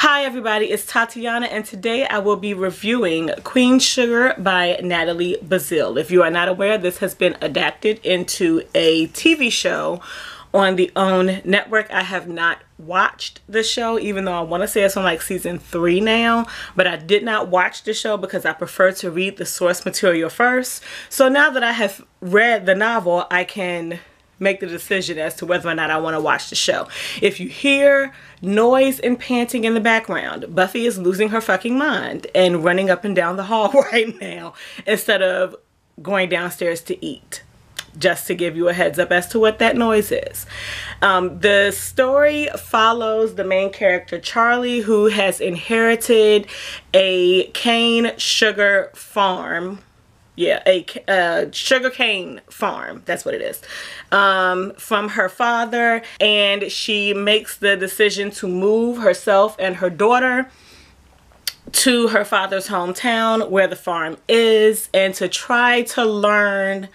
Hi everybody, it's Tatiana and today I will be reviewing Queen Sugar by Natalie Bazile. If you are not aware, this has been adapted into a TV show on the OWN network. I have not watched the show, even though I want to say it's on like season 3 now, but I did not watch the show because I prefer to read the source material first. So now that I have read the novel, I can make the decision as to whether or not I want to watch the show. If you hear noise and panting in the background, Buffy is losing her fucking mind and running up and down the hall right now instead of going downstairs to eat. Just to give you a heads up as to what that noise is. The story follows the main character Charlie, who has inherited a cane sugar farm. Yeah, a sugar cane farm, that's what it is, from her father, and she makes the decision to move herself and her daughter to her father's hometown where the farm is, and to try to learn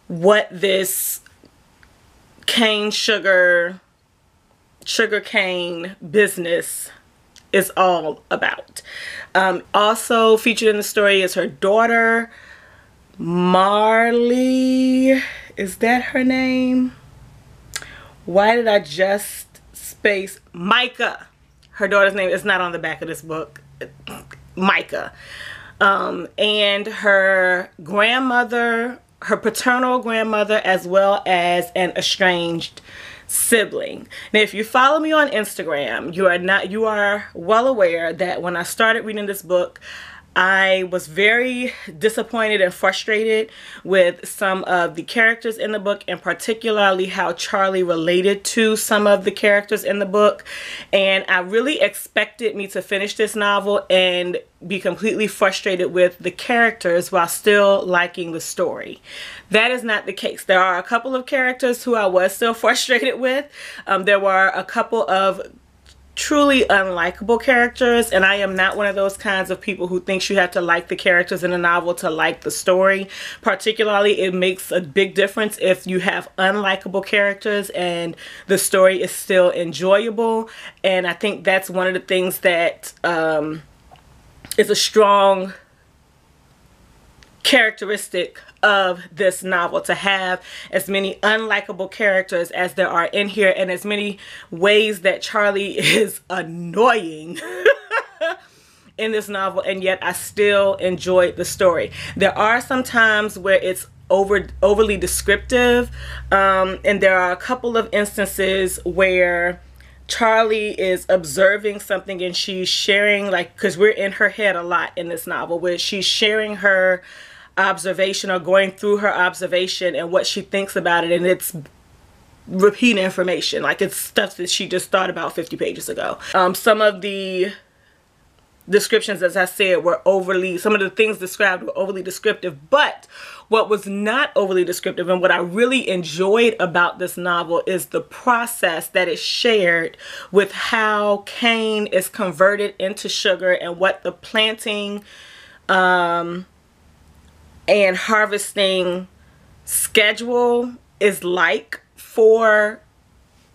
what this sugar cane business is all about. Also featured in the story is her daughter, Marley. Is that her name? Why did I just space Micah? Her daughter's name is not on the back of this book. Micah. And her grandmother, her paternal grandmother, as well as an estranged sibling. Now, if you follow me on Instagram, you are well aware that when I started reading this book, I was very disappointed and frustrated with some of the characters in the book, and particularly how Charlie related to some of the characters in the book. And I really expected me to finish this novel and be completely frustrated with the characters while still liking the story. That is not the case. There are a couple of characters who I was still frustrated with. There were a couple of truly unlikable characters, and I am not one of those kinds of people who thinks you have to like the characters in a novel to like the story. Particularly, it makes a big difference if you have unlikable characters and the story is still enjoyable. And I think that's one of the things that is a strong characteristic of this novel, to have as many unlikable characters as there are in here, and as many ways that Charlie is annoying in this novel, and yet I still enjoyed the story. There are some times where it's overly descriptive, and there are a couple of instances where Charlie is observing something and she's sharing, like, because we're in her head a lot in this novel, where she's sharing her observation or going through her observation and what she thinks about it, and it's repeat information, like it's stuff that she just thought about 50 pages ago. Some of the descriptions, as I said, were some of the things described were overly descriptive, but what was not overly descriptive and what I really enjoyed about this novel is the process that is shared with how cane is converted into sugar, and what the planting and harvesting schedule is like for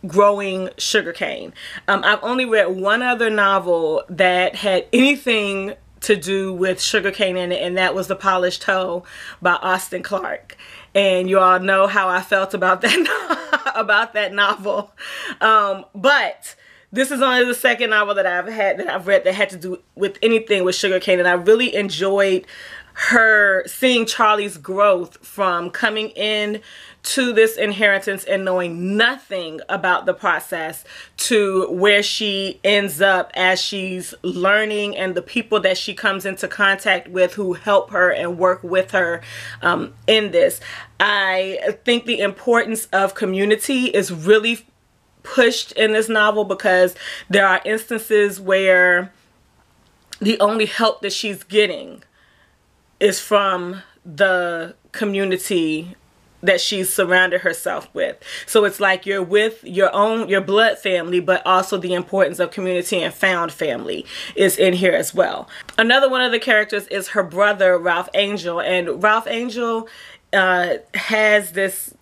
growing sugarcane. I've only read one other novel that had anything to do with sugarcane in it, and that was The Polished Hoe by Austin Clarke. And you all know how I felt about that about that novel. But this is only the second novel that I've read that had to do with anything with sugarcane, and I really enjoyed seeing Charlie's growth from coming in to this inheritance and knowing nothing about the process to where she ends up as she's learning, and the people that she comes into contact with who help her and work with her in this. I think the importance of community is really pushed in this novel, because there are instances where the only help that she's getting is from the community that she's surrounded herself with. So it's like you're with your blood family, but also the importance of community and found family is in here as well. Another one of the characters is her brother, Ralph Angel, and Ralph Angel has this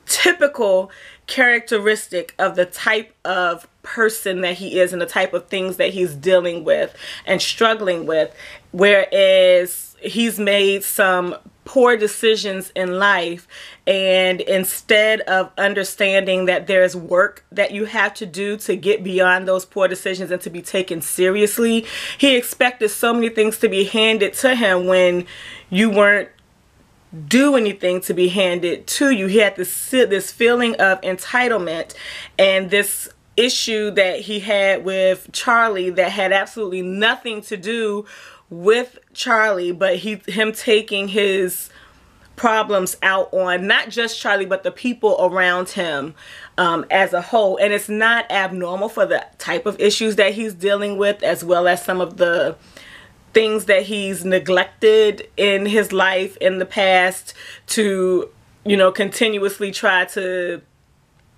typical characteristic of the type of person that he is and the type of things that he's dealing with and struggling with. Whereas he's made some poor decisions in life, and instead of understanding that there's work that you have to do to get beyond those poor decisions and to be taken seriously, he expected so many things to be handed to him when you weren't do anything to be handed to you. He had this feeling of entitlement, and this issue that he had with Charlie that had absolutely nothing to do with Charlie, but him taking his problems out on not just Charlie but the people around him as a whole. And it's not abnormal for the type of issues that he's dealing with, as well as some of the things that he's neglected in his life in the past, to, you know, continuously try to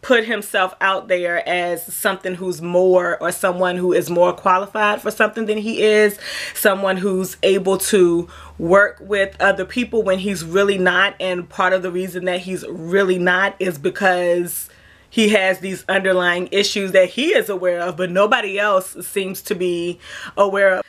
put himself out there as something who's more, or someone who is more qualified for something than he is, someone who's able to work with other people when he's really not. And part of the reason that he's really not is because he has these underlying issues that he is aware of, but nobody else seems to be aware of.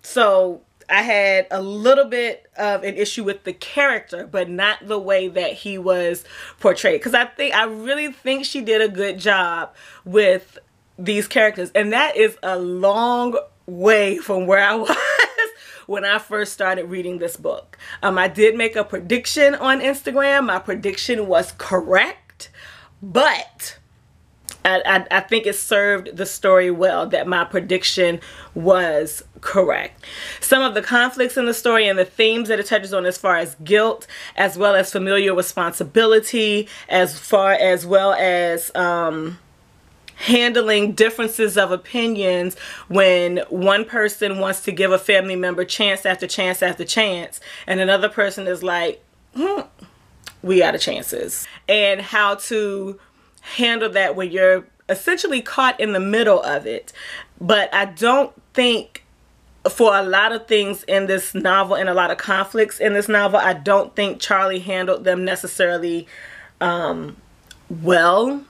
So I had a little bit of an issue with the character, but not the way that he was portrayed. Because I really think she did a good job with these characters. And that is a long way from where I was when I first started reading this book. I did make a prediction on Instagram. My prediction was correct, but I think it served the story well that my prediction was correct. Some of the conflicts in the story and the themes that it touches on, as far as guilt, as well as familial responsibility, as well as handling differences of opinions when one person wants to give a family member chance after chance after chance, and another person is like, we out of chances. And how to handle that when you're essentially caught in the middle of it. But I don't think, for a lot of things in this novel and a lot of conflicts in this novel, I don't think Charlie handled them necessarily well.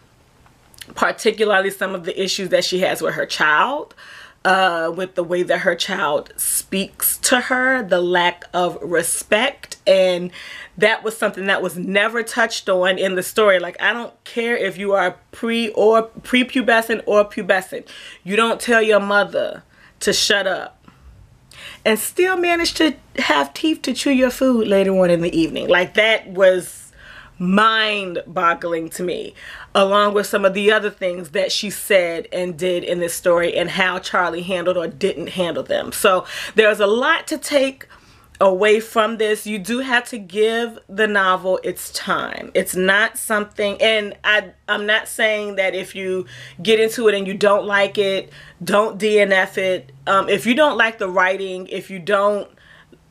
Particularly some of the issues that she has with her child, with the way that her child speaks to her, the lack of respect. And that was something that was never touched on in the story. Like, I don't care if you are prepubescent or pubescent. You don't tell your mother to shut up and still manage to have teeth to chew your food later on in the evening. Like, that was mind-boggling to me, along with some of the other things that she said and did in this story, and how Charlie handled or didn't handle them. So there's a lot to take away from this. You do have to give the novel its time. It's not something, and I'm not saying that if you get into it and you don't like it, don't DNF it. If you don't like the writing, if you don't,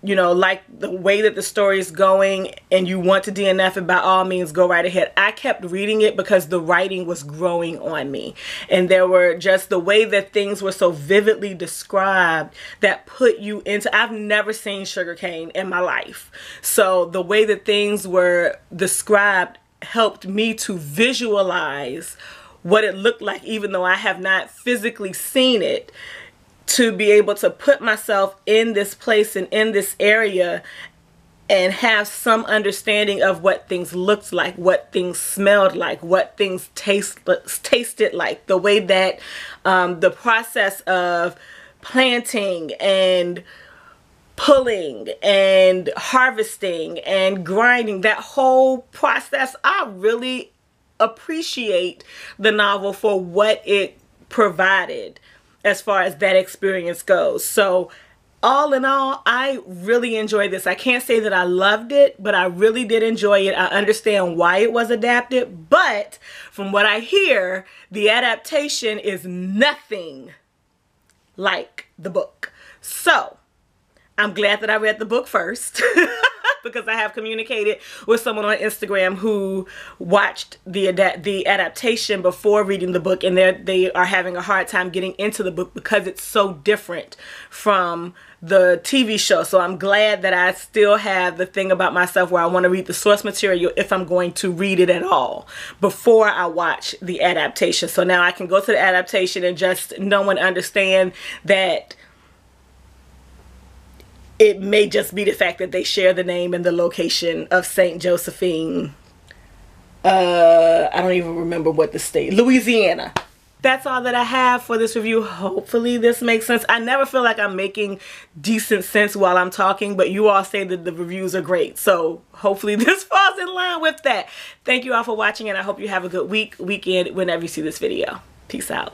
you know, like the way that the story is going, and you want to DNF it, by all means, go right ahead. I kept reading it because the writing was growing on me. And there were just the way that things were so vividly described that put you into, I've never seen sugarcane in my life. So the way that things were described helped me to visualize what it looked like, even though I have not physically seen it, to be able to put myself in this place and in this area and have some understanding of what things looked like, what things smelled like, what things tasted like, the way that the process of planting and pulling and harvesting and grinding, that whole process. I really appreciate the novel for what it provided as far as that experience goes. So all in all, I really enjoyed this. I can't say that I loved it, but I really did enjoy it. I understand why it was adapted, but from what I hear, the adaptation is nothing like the book. So I'm glad that I read the book first. because I have communicated with someone on Instagram who watched the adaptation before reading the book, and they are having a hard time getting into the book because it's so different from the TV show. So I'm glad that I still have the thing about myself where I want to read the source material if I'm going to read it at all before I watch the adaptation. So now I can go to the adaptation and just know and understand that it may just be the fact that they share the name and the location of St. Josephine. I don't even remember what the state, Louisiana. That's all that I have for this review. Hopefully this makes sense. I never feel like I'm making decent sense while I'm talking, but you all say that the reviews are great. So hopefully this falls in line with that. Thank you all for watching, and I hope you have a good weekend, whenever you see this video. Peace out.